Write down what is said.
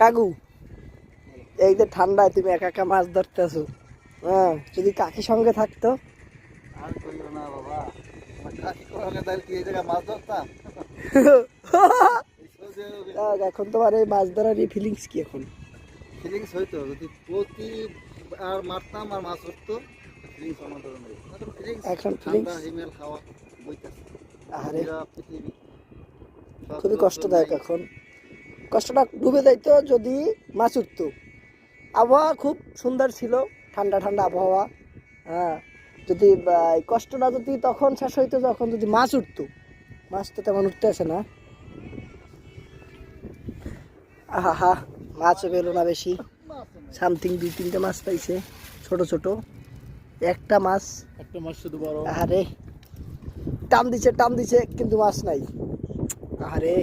কাকু এই যে ঠান্ডায় তুমি একা একা মাছ ধরতেছো, হ্যাঁ যদি কাকি সঙ্গে থাকতো। আর কইও না বাবা, আমার কাকি কোরালে তাহলে কি এই জায়গায় মাছ ধরতাম? এখন তোমার এই মাছ ধরার এই ফিলিংস কি এখন? ফিলিংস হইতো যদি প্রতি আর মারতাম আর মাছ ধরতো, ফিলিংস আমার ধরে নেই। এখন ঠান্ডা ফিলিংস হিমেল খাওয়া বইতেছে, আরে পৃথিবী খুবই কষ্টদায়ক। এখন কষ্টটা ডুবে যাইতো যদি মাছ উঠতো। আবহাওয়া খুব সুন্দর ছিল, ঠান্ডা ঠান্ডা আবহাওয়া। হ্যাঁ যদি এই কষ্টটা যদি তখন শেষ হইতো যখন যদি মাছ উঠতো। মাছ তো তেমন উঠতে আসে না। আহা হা, মাছও পেলো না বেশি, সামথিং 2-3টে মাছ পাইছে ছোট ছোট। একটা মাছ শুধু বড়। আরে টান দিছে কিন্তু মাছ নাই। আরে